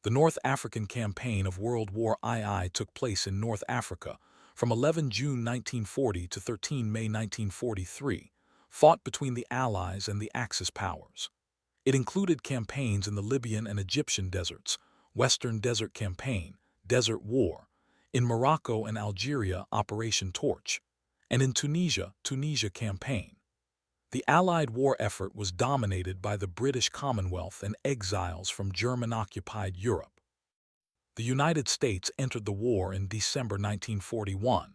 The North African Campaign of World War II took place in North Africa from 11 June 1940 to 13 May 1943, fought between the Allies and the Axis powers. It included campaigns in the Libyan and Egyptian deserts, Western Desert Campaign, Desert War, in Morocco and Algeria, Operation Torch, and in Tunisia, Tunisia Campaign. The Allied war effort was dominated by the British Commonwealth and exiles from German-occupied Europe. The United States entered the war in December 1941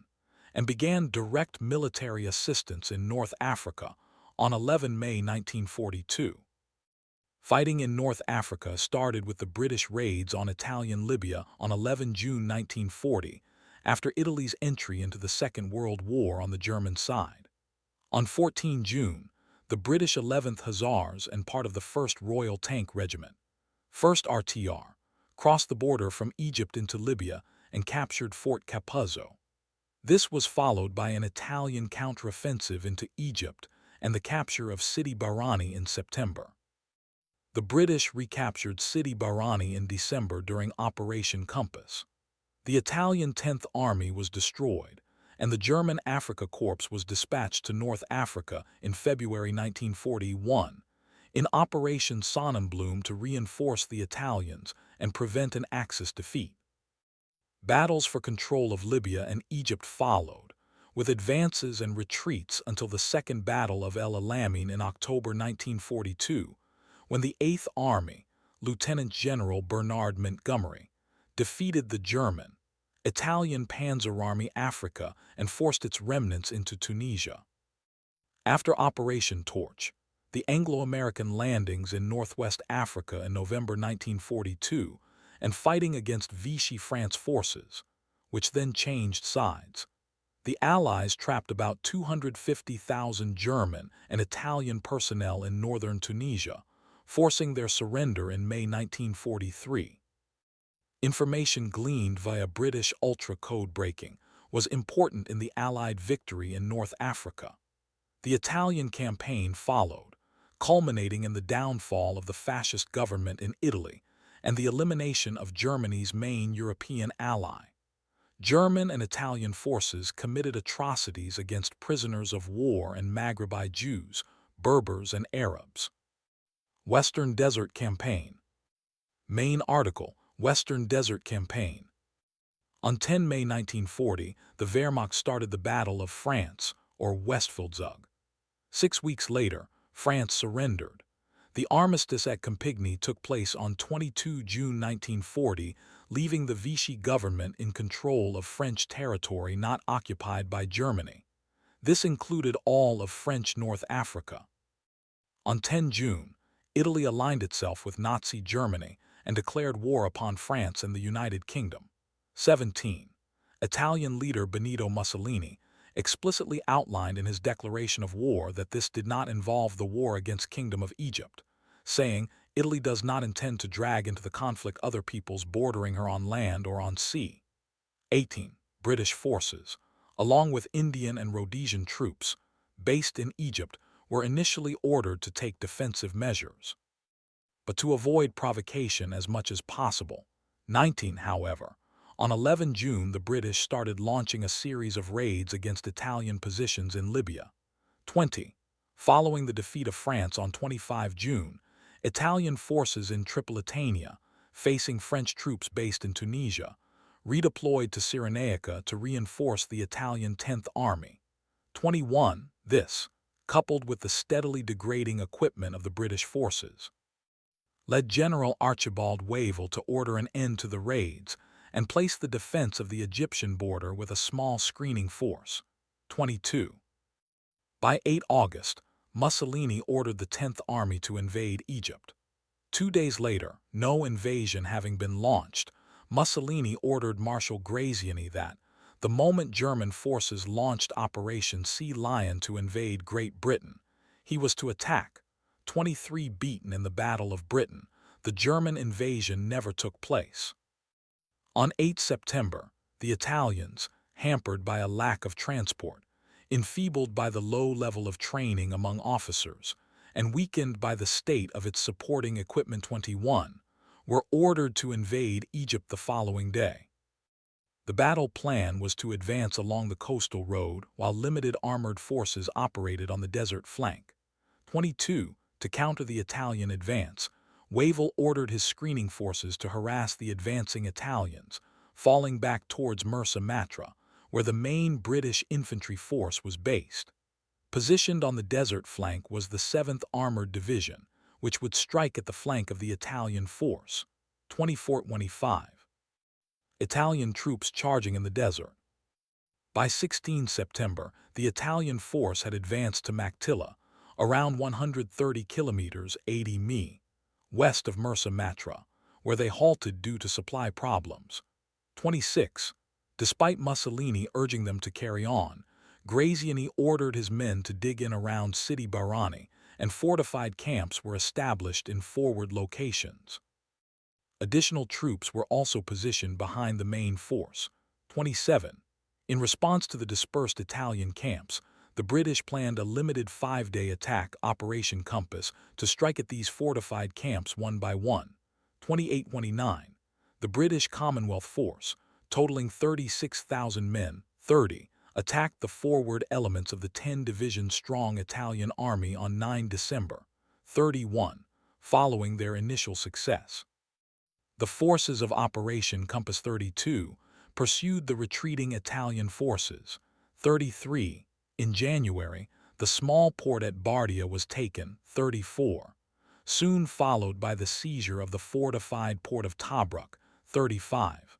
and began direct military assistance in North Africa on 11 May 1942. Fighting in North Africa started with the British raids on Italian Libya on 11 June 1940 after Italy's entry into the Second World War on the German side. On 14 June, the British 11th Hussars and part of the 1st Royal Tank Regiment, 1st RTR, crossed the border from Egypt into Libya and captured Fort Capuzzo. This was followed by an Italian counteroffensive into Egypt and the capture of Sidi Barrani in September. The British recaptured Sidi Barrani in December during Operation Compass. The Italian 10th Army was destroyed, and the German Afrika Corps was dispatched to North Africa in February 1941 in Operation Sonnenblume to reinforce the Italians and prevent an Axis defeat. Battles for control of Libya and Egypt followed, with advances and retreats until the Second Battle of El Alamein in October 1942, when the 8th Army, Lieutenant General Bernard Montgomery, defeated the German, Italian Panzer Army Africa and forced its remnants into Tunisia. After Operation Torch, the Anglo-American landings in northwest Africa in November 1942 and fighting against Vichy France forces, which then changed sides, the Allies trapped about 250,000 German and Italian personnel in northern Tunisia, forcing their surrender in May 1943. Information gleaned via British ultra-code breaking was important in the Allied victory in North Africa. The Italian campaign followed, culminating in the downfall of the fascist government in Italy and the elimination of Germany's main European ally. German and Italian forces committed atrocities against prisoners of war and Maghrebi Jews, Berbers, and Arabs. Western Desert Campaign. Main article: Western Desert Campaign. On 10 May 1940, the Wehrmacht started the Battle of France, or Westfeldzug. 6 weeks later, France surrendered. The armistice at Compiègne took place on 22 June 1940, leaving the Vichy government in control of French territory not occupied by Germany. This included all of French North Africa. On 10 June, Italy aligned itself with Nazi Germany and declared war upon France and the United Kingdom. 17. Italian leader Benito Mussolini explicitly outlined in his declaration of war that this did not involve the war against Kingdom of Egypt, saying, "Italy does not intend to drag into the conflict other peoples bordering her on land or on sea." 18. British forces, along with Indian and Rhodesian troops, based in Egypt, were initially ordered to take defensive measures, but to avoid provocation as much as possible. 19. However, on 11 June the British started launching a series of raids against Italian positions in Libya. 20. Following the defeat of France on 25 June, Italian forces in Tripolitania, facing French troops based in Tunisia, redeployed to Cyrenaica to reinforce the Italian 10th Army. 21. This, coupled with the steadily degrading equipment of the British forces, led General Archibald Wavell to order an end to the raids and place the defense of the Egyptian border with a small screening force. 22. By 8 August, Mussolini ordered the 10th Army to invade Egypt. 2 days later, no invasion having been launched, Mussolini ordered Marshal Graziani that, the moment German forces launched Operation Sea Lion to invade Great Britain, he was to attack. 23. Beaten in the Battle of Britain, the German invasion never took place. On 8 September, the Italians, hampered by a lack of transport, enfeebled by the low level of training among officers, and weakened by the state of its supporting equipment 21, were ordered to invade Egypt the following day. The battle plan was to advance along the coastal road while limited armored forces operated on the desert flank. 22. To counter the Italian advance, Wavell ordered his screening forces to harass the advancing Italians, falling back towards Mersa Matra, where the main British infantry force was based. Positioned on the desert flank was the 7th Armored Division, which would strike at the flank of the Italian force. 24-25. Italian troops charging in the desert. By 16 September, the Italian force had advanced to Mactilla, around 130 kilometers 80 mi, west of Mersa Matra, where they halted due to supply problems. 26. Despite Mussolini urging them to carry on, Graziani ordered his men to dig in around Sidi Barrani, and fortified camps were established in forward locations. Additional troops were also positioned behind the main force. 27. In response to the dispersed Italian camps, the British planned a limited 5-day attack, Operation Compass, to strike at these fortified camps one by one. 28-29. The British Commonwealth force, totaling 36,000 men, attacked the forward elements of the 10-division-strong Italian army on 9 December, 31, following their initial success. The forces of Operation Compass 32 pursued the retreating Italian forces. 33. In January, the small port at Bardia was taken. 34. Soon followed by the seizure of the fortified port of Tobruk. 35.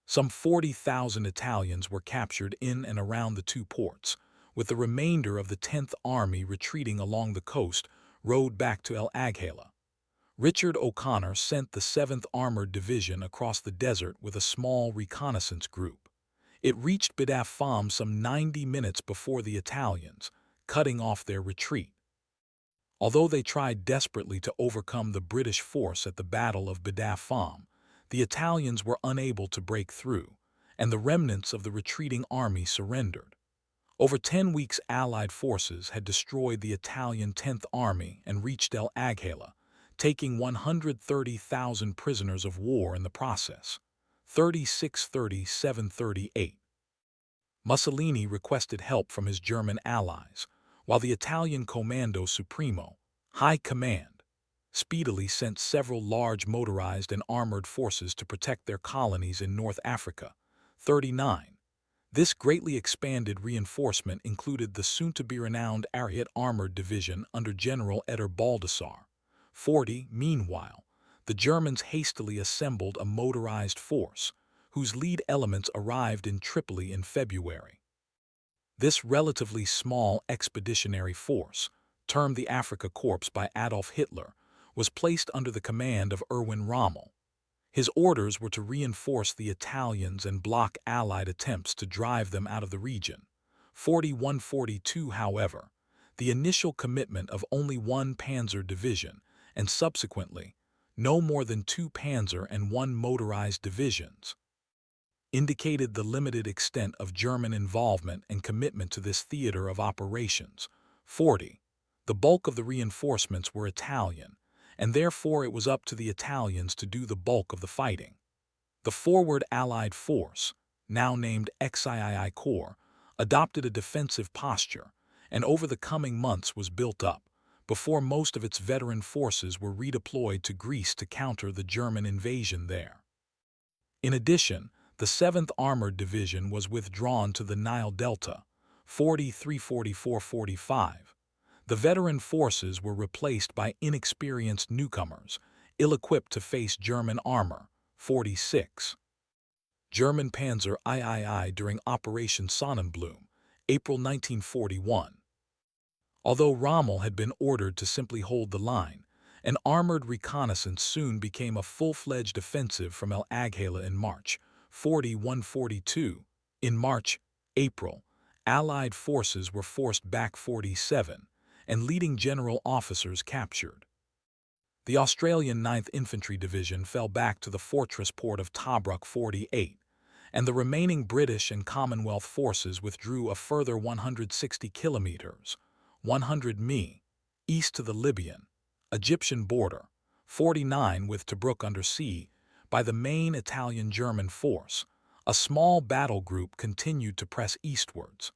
Some 40,000 Italians were captured in and around the two ports, with the remainder of the 10th Army retreating along the coast road back to El Agheila. Richard O'Connor sent the 7th Armored Division across the desert with a small reconnaissance group. It reached Bidaf Fam some 90 minutes before the Italians, cutting off their retreat. Although they tried desperately to overcome the British force at the Battle of Bidaf Fam, the Italians were unable to break through, and the remnants of the retreating army surrendered. Over 10 weeks, Allied forces had destroyed the Italian 10th Army and reached El Agheila, taking 130,000 prisoners of war in the process. 36-37-38. Mussolini requested help from his German allies, while the Italian Comando Supremo, High Command, speedily sent several large motorized and armored forces to protect their colonies in North Africa. 39. This greatly expanded reinforcement included the soon-to-be-renowned Ariete Armored Division under General Eder Baldassar. 40. Meanwhile, the Germans hastily assembled a motorized force, whose lead elements arrived in Tripoli in February. This relatively small expeditionary force, termed the Afrika Korps by Adolf Hitler, was placed under the command of Erwin Rommel. His orders were to reinforce the Italians and block Allied attempts to drive them out of the region. 41-42. However, the initial commitment of only one Panzer division, and subsequently, no more than 2 Panzer and 1 motorized divisions, indicated the limited extent of German involvement and commitment to this theater of operations. 40. The bulk of the reinforcements were Italian, and therefore it was up to the Italians to do the bulk of the fighting. The forward Allied force, now named XIII Corps, adopted a defensive posture, and over the coming months was built up, before most of its veteran forces were redeployed to Greece to counter the German invasion there. In addition, the 7th Armored Division was withdrawn to the Nile Delta. 43-44-45. The veteran forces were replaced by inexperienced newcomers, ill-equipped to face German armor. 46. German Panzer III during Operation Sonnenblume, April 1941. Although Rommel had been ordered to simply hold the line, an armored reconnaissance soon became a full-fledged offensive from El Agheila in March. 41-42. In March, April, Allied forces were forced back 47, and leading general officers captured. The Australian 9th Infantry Division fell back to the fortress port of Tobruk. 48, and the remaining British and Commonwealth forces withdrew a further 160 kilometers, 100 mi, east to the Libyan, Egyptian border, 49 with Tobruk under siege by the main Italian-German force, a small battle group continued to press eastwards.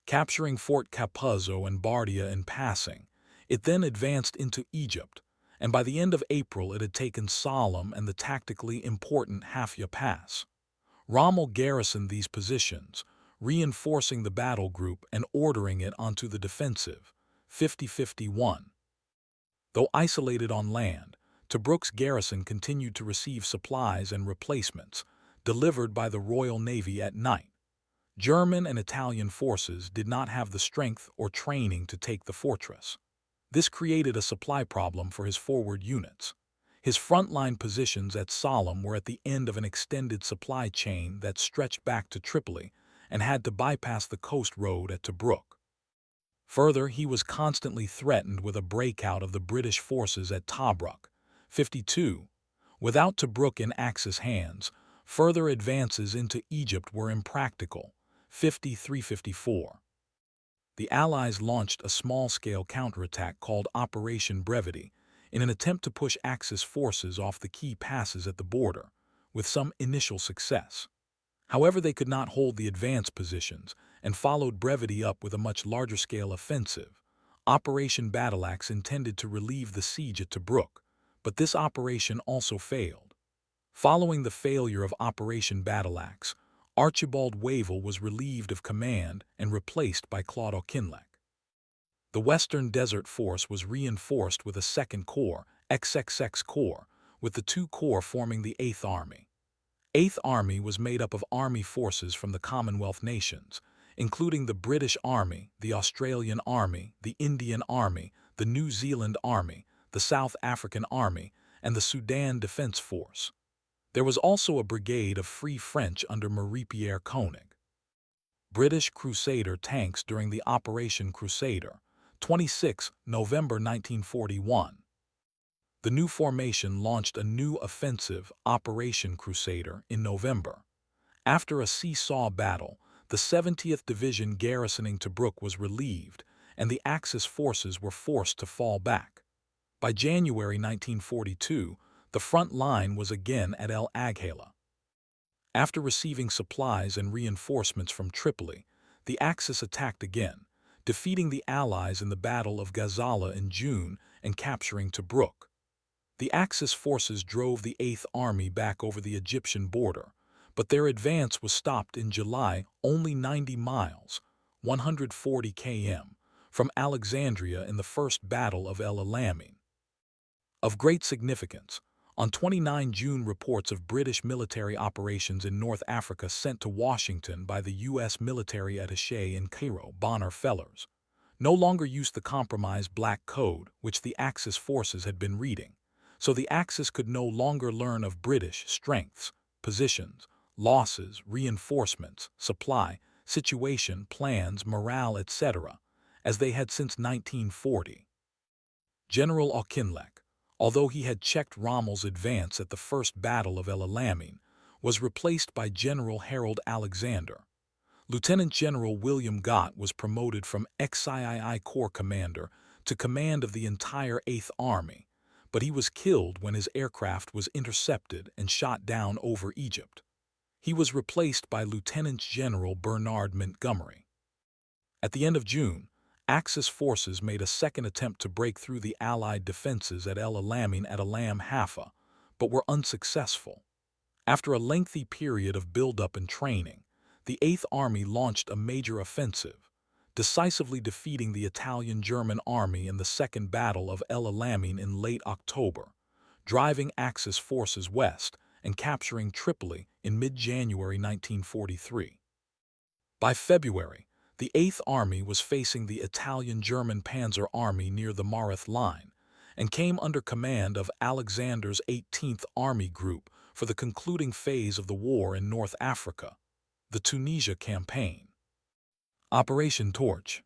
Capturing Fort Capuzzo and Bardia in passing, it then advanced into Egypt, and by the end of April it had taken Sollum and the tactically important Hafia Pass. Rommel garrisoned these positions, reinforcing the battle group and ordering it onto the defensive. 50-51. Though isolated on land, Tobruk's garrison continued to receive supplies and replacements, delivered by the Royal Navy at night. German and Italian forces did not have the strength or training to take the fortress. This created a supply problem for his forward units. His frontline positions at Sollum were at the end of an extended supply chain that stretched back to Tripoli and had to bypass the coast road at Tobruk. Further, he was constantly threatened with a breakout of the British forces at Tobruk. 52. Without Tobruk in Axis hands, further advances into Egypt were impractical. 53-54. The Allies launched a small-scale counterattack called Operation Brevity in an attempt to push Axis forces off the key passes at the border, with some initial success. However, they could not hold the advanced positions and followed Brevity up with a much larger-scale offensive. Operation Battleaxe intended to relieve the siege at Tobruk, but this operation also failed. Following the failure of Operation Battleaxe, Archibald Wavell was relieved of command and replaced by Claude Auchinleck. The Western Desert Force was reinforced with a Second Corps, XXX Corps, with the two corps forming the Eighth Army. Eighth Army was made up of army forces from the Commonwealth nations, including the British Army, the Australian Army, the Indian Army, the New Zealand Army, the South African Army, and the Sudan Defence Force. There was also a brigade of Free French under Marie-Pierre Koenig. British Crusader tanks during the Operation Crusader, 26 November 1941. The new formation launched a new offensive, Operation Crusader, in November. After a seesaw battle, the 70th Division garrisoning Tobruk was relieved, and the Axis forces were forced to fall back. By January 1942, the front line was again at El Agheila. After receiving supplies and reinforcements from Tripoli, the Axis attacked again, defeating the Allies in the Battle of Gazala in June and capturing Tobruk. The Axis forces drove the Eighth Army back over the Egyptian border, but their advance was stopped in July only 90 miles, 140 km, from Alexandria in the First Battle of El Alamein. Of great significance, on 29 June reports of British military operations in North Africa sent to Washington by the U.S. military attaché in Cairo, Bonner Fellers, no longer used the compromised Black Code which the Axis forces had been reading, so the Axis could no longer learn of British strengths, positions, losses, reinforcements, supply, situation, plans, morale, etc., as they had since 1940. General Auchinleck, although he had checked Rommel's advance at the First Battle of El Alamein, was replaced by General Harold Alexander. Lieutenant General William Gott was promoted from XIII Corps Commander to command of the entire Eighth Army, but he was killed when his aircraft was intercepted and shot down over Egypt. He was replaced by Lieutenant General Bernard Montgomery. At the end of June, Axis forces made a second attempt to break through the Allied defenses at El Alamein at Alam Haifa, but were unsuccessful. After a lengthy period of buildup and training, the Eighth Army launched a major offensive, decisively defeating the Italian-German army in the Second Battle of El Alamein in late October, driving Axis forces west and capturing Tripoli in mid-January 1943. By February, the Eighth Army was facing the Italian-German Panzer Army near the Mareth Line and came under command of Alexander's 18th Army Group for the concluding phase of the war in North Africa, the Tunisia Campaign. Operation Torch.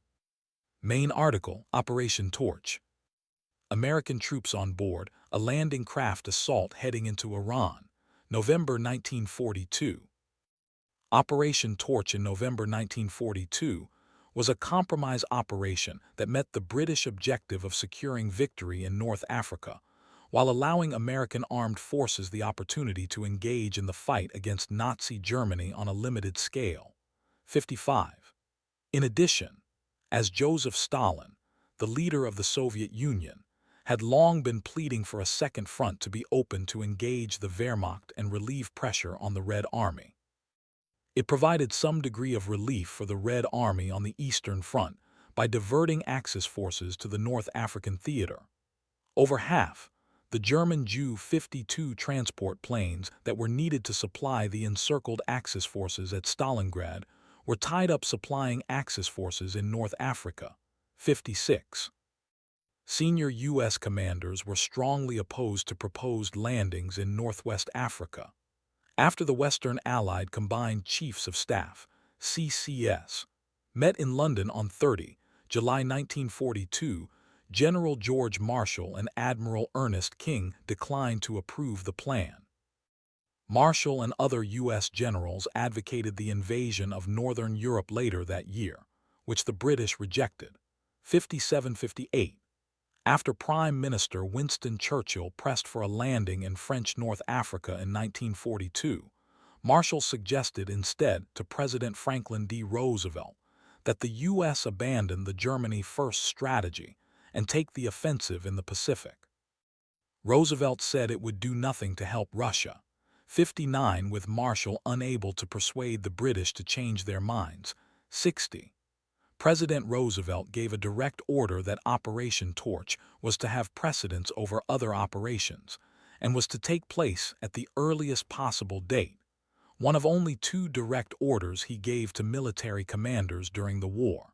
Main article, Operation Torch. American troops on board a landing craft assault heading into Iran, November 1942. Operation Torch in November 1942 was a compromise operation that met the British objective of securing victory in North Africa, while allowing American armed forces the opportunity to engage in the fight against Nazi Germany on a limited scale. 55. In addition, as Joseph Stalin, the leader of the Soviet Union, had long been pleading for a second front to be open to engage the Wehrmacht and relieve pressure on the Red Army. It provided some degree of relief for the Red Army on the Eastern Front by diverting Axis forces to the North African theater. Over half, the German Ju-52 transport planes that were needed to supply the encircled Axis forces at Stalingrad were tied up supplying Axis forces in North Africa. 56. Senior U.S. commanders were strongly opposed to proposed landings in Northwest Africa. After the Western Allied Combined Chiefs of Staff, CCS, met in London on 30 July 1942, General George Marshall and Admiral Ernest King declined to approve the plan. Marshall and other U.S. generals advocated the invasion of Northern Europe later that year, which the British rejected. 57-58. After Prime Minister Winston Churchill pressed for a landing in French North Africa in 1942, Marshall suggested instead to President Franklin D. Roosevelt that the U.S. abandon the Germany First strategy and take the offensive in the Pacific. Roosevelt said it would do nothing to help Russia. 59. With Marshall unable to persuade the British to change their minds. 60. President Roosevelt gave a direct order that Operation Torch was to have precedence over other operations and was to take place at the earliest possible date, one of only 2 direct orders he gave to military commanders during the war.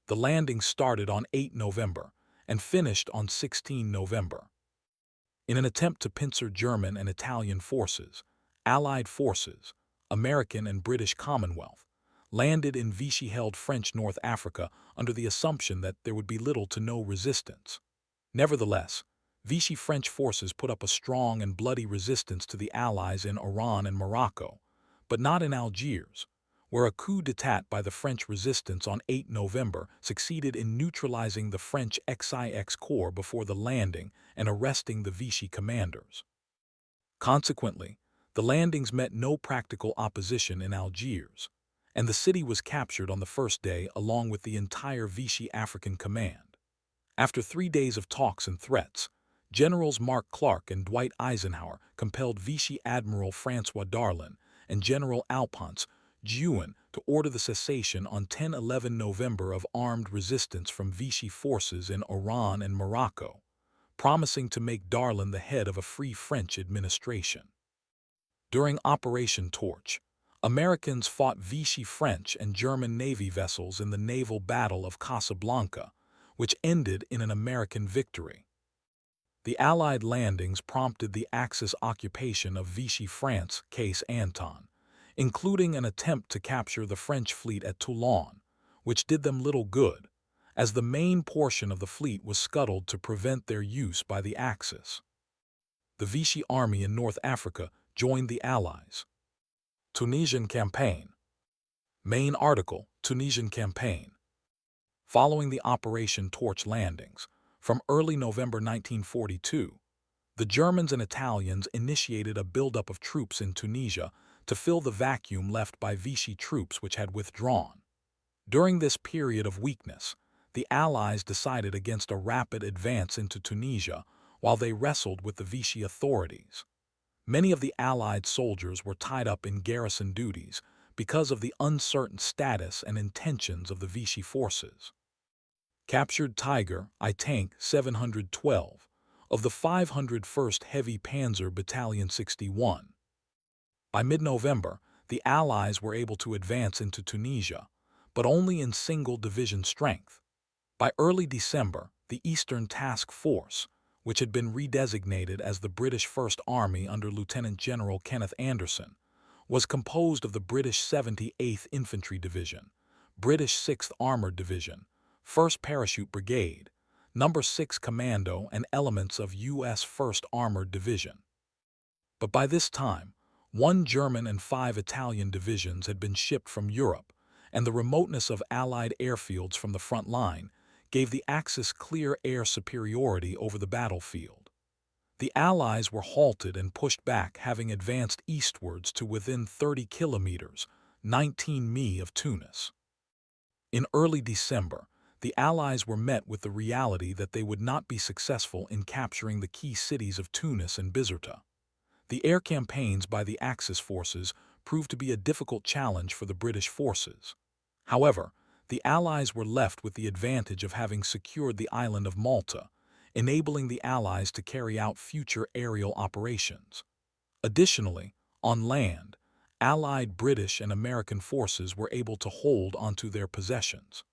The landing started on 8 November and finished on 16 November. In an attempt to pincer German and Italian forces, Allied forces, American and British Commonwealth, landed in Vichy-held French North Africa under the assumption that there would be little to no resistance. Nevertheless, Vichy French forces put up a strong and bloody resistance to the Allies in Oran and Morocco, but not in Algiers, where a coup d'état by the French resistance on 8 November succeeded in neutralizing the French XIX Corps before the landing and arresting the Vichy commanders. Consequently, the landings met no practical opposition in Algiers, and the city was captured on the first day along with the entire Vichy African command. After 3 days of talks and threats, Generals Mark Clark and Dwight Eisenhower compelled Vichy Admiral François Darlan and General Alphonse Juin to order the cessation on 10-11 November of armed resistance from Vichy forces in Oran and Morocco, promising to make Darlan the head of a free French administration. During Operation Torch, Americans fought Vichy French and German Navy vessels in the naval battle of Casablanca, which ended in an American victory. The Allied landings prompted the Axis occupation of Vichy France, Case Anton, including an attempt to capture the French fleet at Toulon, which did them little good, as the main portion of the fleet was scuttled to prevent their use by the Axis. The Vichy army in North Africa joined the Allies. Tunisian campaign. Main article, Tunisian campaign. Following the Operation Torch landings, from early November 1942, the Germans and Italians initiated a buildup of troops in Tunisia to fill the vacuum left by Vichy troops which had withdrawn. During this period of weakness, the Allies decided against a rapid advance into Tunisia while they wrestled with the Vichy authorities. Many of the Allied soldiers were tied up in garrison duties because of the uncertain status and intentions of the Vichy forces. Captured Tiger, I Tank 712, of the 501st Heavy Panzer Battalion 61. By mid-November, the Allies were able to advance into Tunisia, but only in single division strength. By early December, the Eastern Task Force, which had been redesignated as the British First Army under Lieutenant General Kenneth Anderson, was composed of the British 78th Infantry Division, British 6th Armoured Division, 1st Parachute Brigade, No. 6 Commando and elements of U.S. 1st Armored Division. But by this time, 1 German and 5 Italian divisions had been shipped from Europe, and the remoteness of Allied airfields from the front line gave the Axis clear air superiority over the battlefield. The Allies were halted and pushed back, having advanced eastwards to within 30 kilometers, 19 mi of Tunis. In early December, the Allies were met with the reality that they would not be successful in capturing the key cities of Tunis and Bizerta. The air campaigns by the Axis forces proved to be a difficult challenge for the British forces. However, the Allies were left with the advantage of having secured the island of Malta, enabling the Allies to carry out future aerial operations. Additionally, on land, Allied British and American forces were able to hold onto their possessions.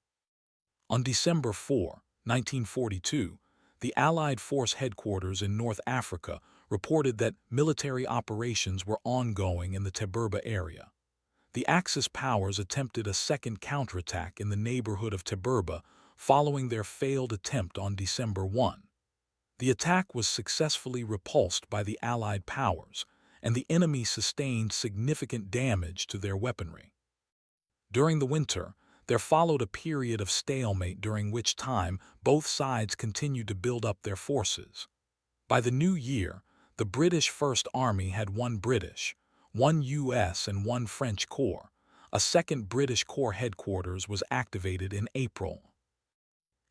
On December 4, 1942, the Allied Force Headquarters in North Africa reported that military operations were ongoing in the Teberba area. The Axis powers attempted a second counterattack in the neighborhood of Teberba following their failed attempt on December 1. The attack was successfully repulsed by the Allied powers, and the enemy sustained significant damage to their weaponry. During the winter, there followed a period of stalemate during which time both sides continued to build up their forces. By the new year, the British First Army had one British, one U.S. and one French corps. A second British Corps headquarters was activated in April.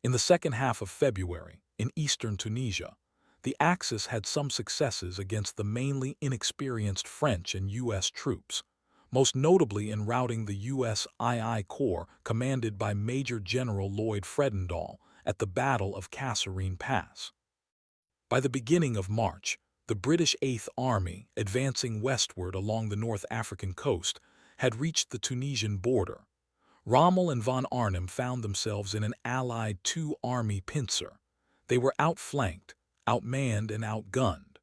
In the second half of February, in eastern Tunisia, the Axis had some successes against the mainly inexperienced French and U.S. troops, most notably in routing the U.S. II Corps commanded by Major General Lloyd Fredendall at the Battle of Kasserine Pass. By the beginning of March, the British Eighth Army, advancing westward along the North African coast, had reached the Tunisian border. Rommel and von Arnim found themselves in an Allied two-army pincer. They were outflanked, outmanned, and outgunned.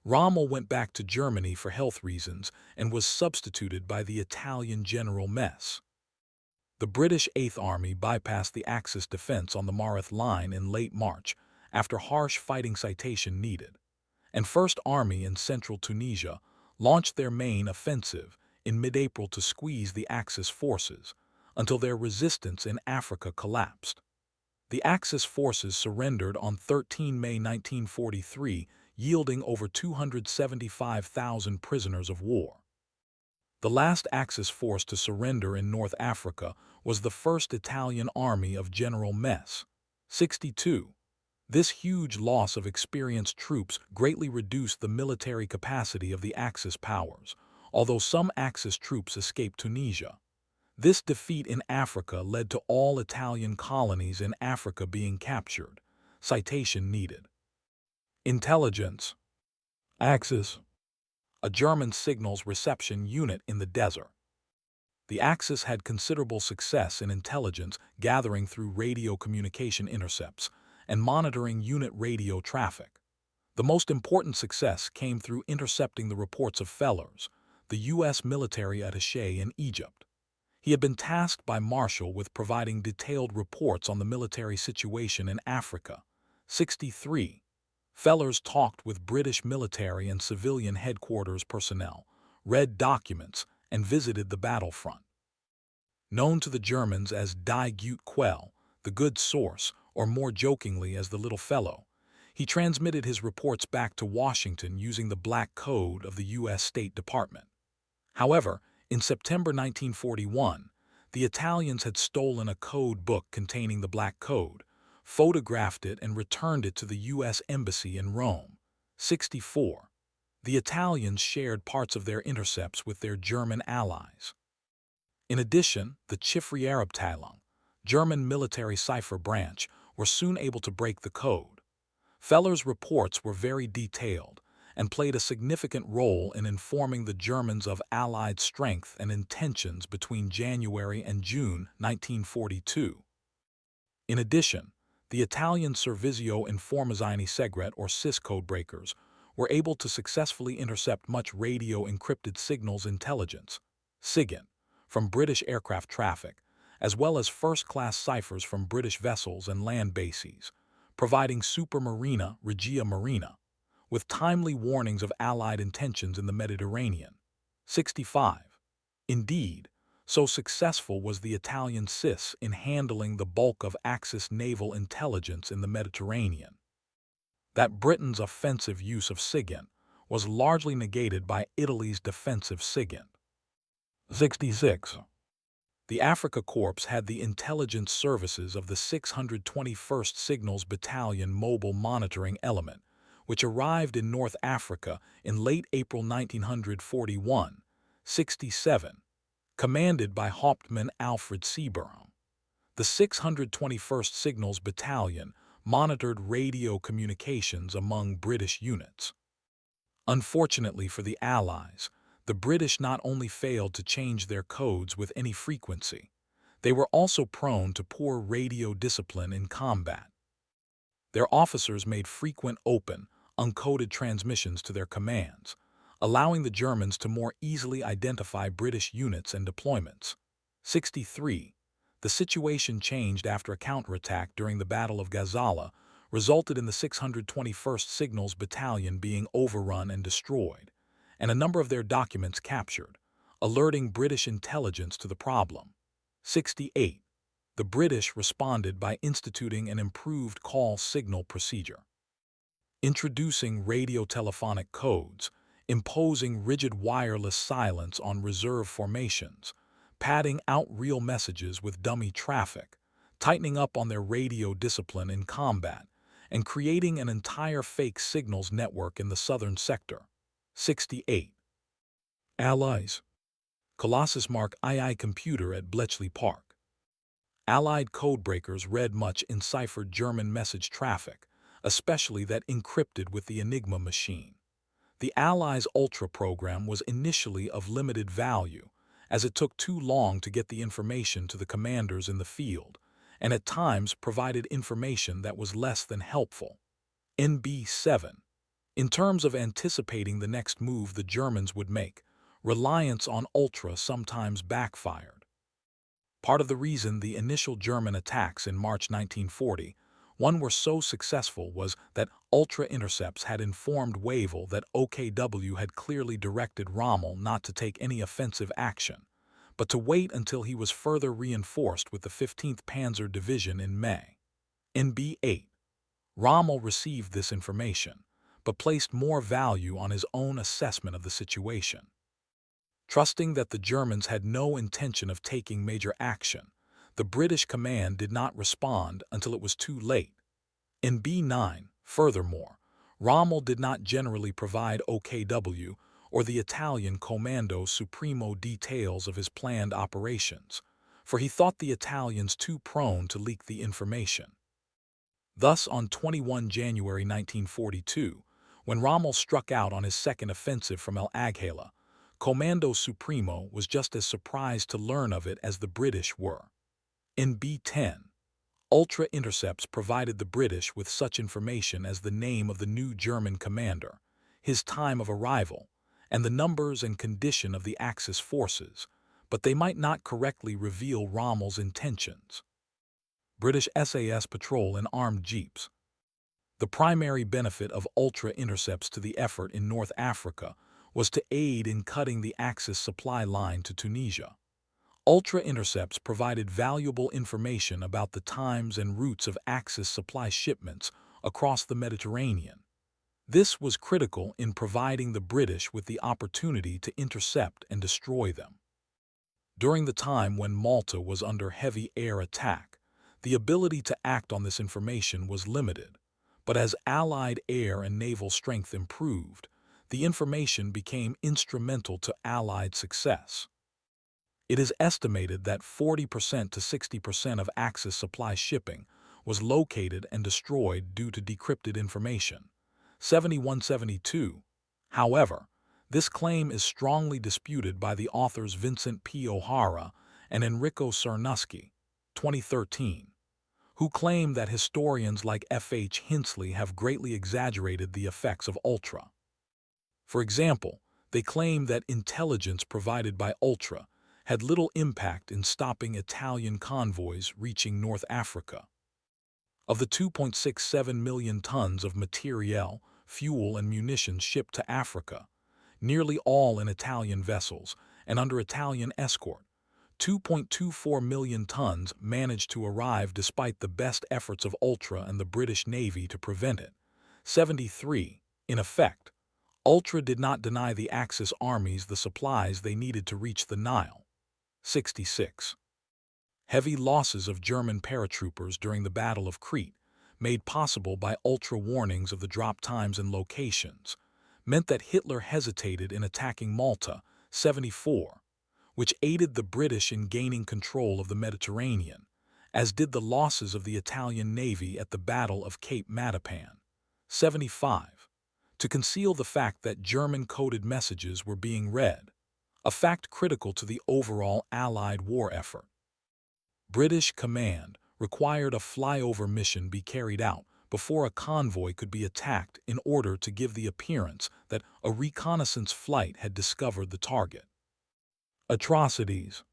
Rommel went back to Germany for health reasons and was substituted by the Italian General Mess. The British Eighth Army bypassed the Axis defense on the Mareth Line in late March, after harsh fighting citation needed, and First Army in central Tunisia launched their main offensive in mid-April to squeeze the Axis forces until their resistance in Africa collapsed. The Axis forces surrendered on 13 May 1943, yielding over 275,000 prisoners of war. The last Axis force to surrender in North Africa was the 1st Italian Army of General Mess, 62. This huge loss of experienced troops greatly reduced the military capacity of the Axis powers, although some Axis troops escaped Tunisia. This defeat in Africa led to all Italian colonies in Africa being captured. Citation needed. Intelligence. Axis. A German signals reception unit in the desert. The Axis had considerable success in intelligence gathering through radio communication intercepts and monitoring unit radio traffic. The most important success came through intercepting the reports of Fellers, the U.S. military attaché in Egypt. He had been tasked by Marshall with providing detailed reports on the military situation in Africa. 63. Fellers talked with British military and civilian headquarters personnel, read documents, and visited the battlefront. Known to the Germans as Die Gute Quelle, the good source, or more jokingly as the little fellow, he transmitted his reports back to Washington using the Black Code of the U.S. State Department. However, in September 1941, the Italians had stolen a code book containing the Black Code, photographed it, and returned it to the U.S. Embassy in Rome. 64. The Italians shared parts of their intercepts with their German allies. In addition, the Chiffrierabteilung, German military cipher branch, were soon able to break the code. Feller's reports were very detailed and played a significant role in informing the Germans of Allied strength and intentions between January and June 1942. In addition, the Italian Servizio Informazioni Segret or SIS codebreakers were able to successfully intercept much radio-encrypted signals intelligence, SIGINT, from British aircraft traffic, as well as first-class ciphers from British vessels and land bases, providing Supermarina Regia Marina with timely warnings of Allied intentions in the Mediterranean. 65. Indeed, so successful was the Italian SIS in handling the bulk of Axis naval intelligence in the Mediterranean. that Britain's offensive use of SIGINT was largely negated by Italy's defensive SIGINT. 66. The Africa Corps had the intelligence services of the 621st Signals Battalion Mobile Monitoring Element, which arrived in North Africa in late April 1941, 67, commanded by Hauptmann Alfred Seaborn. The 621st Signals Battalion monitored radio communications among British units. Unfortunately for the Allies, the British not only failed to change their codes with any frequency, they were also prone to poor radio discipline in combat. Their officers made frequent open, uncoded transmissions to their commands, allowing the Germans to more easily identify British units and deployments. 63. The situation changed after a counterattack during the Battle of Gazala resulted in the 621st Signals Battalion being overrun and destroyed, and a number of their documents captured, alerting British intelligence to the problem. 68. The British responded by instituting an improved call signal procedure, introducing radio-telephonic codes, imposing rigid wireless silence on reserve formations, padding out real messages with dummy traffic, tightening up on their radio discipline in combat, and creating an entire fake signals network in the southern sector. 68. Allies. Colossus Mark II computer at Bletchley Park. Allied codebreakers read much enciphered German message traffic, especially that encrypted with the Enigma machine. The Allies' Ultra program was initially of limited value, as it took too long to get the information to the commanders in the field, and at times provided information that was less than helpful. NB7. In terms of anticipating the next move the Germans would make, reliance on Ultra sometimes backfired. Part of the reason the initial German attacks in March 1940 were so successful was that Ultra intercepts had informed Wavell that OKW had clearly directed Rommel not to take any offensive action, but to wait until he was further reinforced with the 15th Panzer Division in May. NB8. Rommel received this information, but placed more value on his own assessment of the situation. Trusting that the Germans had no intention of taking major action, the British command did not respond until it was too late. In B9, furthermore, Rommel did not generally provide OKW or the Italian Comando Supremo details of his planned operations, for he thought the Italians too prone to leak the information. Thus, on 21 January 1942, when Rommel struck out on his second offensive from El Agheila, Comando Supremo was just as surprised to learn of it as the British were. In B10, Ultra intercepts provided the British with such information as the name of the new German commander, his time of arrival, and the numbers and condition of the Axis forces, but they might not correctly reveal Rommel's intentions. British SAS patrol in armed jeeps. The primary benefit of Ultra intercepts to the effort in North Africa was to aid in cutting the Axis supply line to Tunisia. Ultra intercepts provided valuable information about the times and routes of Axis supply shipments across the Mediterranean. This was critical in providing the British with the opportunity to intercept and destroy them. During the time when Malta was under heavy air attack, the ability to act on this information was limited, but as Allied air and naval strength improved, the information became instrumental to Allied success. It is estimated that 40% to 60% of Axis supply shipping was located and destroyed due to decrypted information. 7172. However, this claim is strongly disputed by the authors Vincent P. O'Hara and Enrico Cernuschi, 2013, who claim that historians like F. H. Hinsley have greatly exaggerated the effects of Ultra. For example, they claim that intelligence provided by Ultra had little impact in stopping Italian convoys reaching North Africa. Of the 2.67 million tons of materiel, fuel, and munitions shipped to Africa, nearly all in Italian vessels and under Italian escort, 2.24 million tons managed to arrive despite the best efforts of Ultra and the British Navy to prevent it. 73. In effect, Ultra did not deny the Axis armies the supplies they needed to reach the Nile. 66. Heavy losses of German paratroopers during the Battle of Crete, made possible by Ultra warnings of the drop times and locations, meant that Hitler hesitated in attacking Malta. 74, which aided the British in gaining control of the Mediterranean, as did the losses of the Italian Navy at the Battle of Cape Matapan. 75. To conceal the fact that German-coded messages were being read, a fact critical to the overall Allied war effort. British command required a flyover mission be carried out before a convoy could be attacked in order to give the appearance that a reconnaissance flight had discovered the target. Atrocities.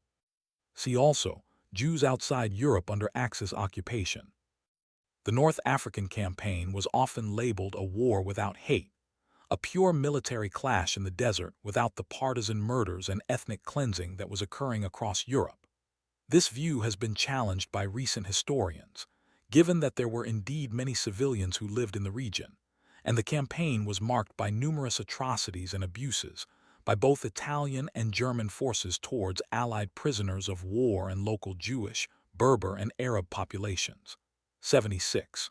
See also, Jews outside Europe under Axis occupation. The North African campaign was often labeled a war without hate, a pure military clash in the desert without the partisan murders and ethnic cleansing that was occurring across Europe. This view has been challenged by recent historians, given that there were indeed many civilians who lived in the region, and the campaign was marked by numerous atrocities and abuses by both Italian and German forces towards Allied prisoners of war and local Jewish, Berber, and Arab populations. 76.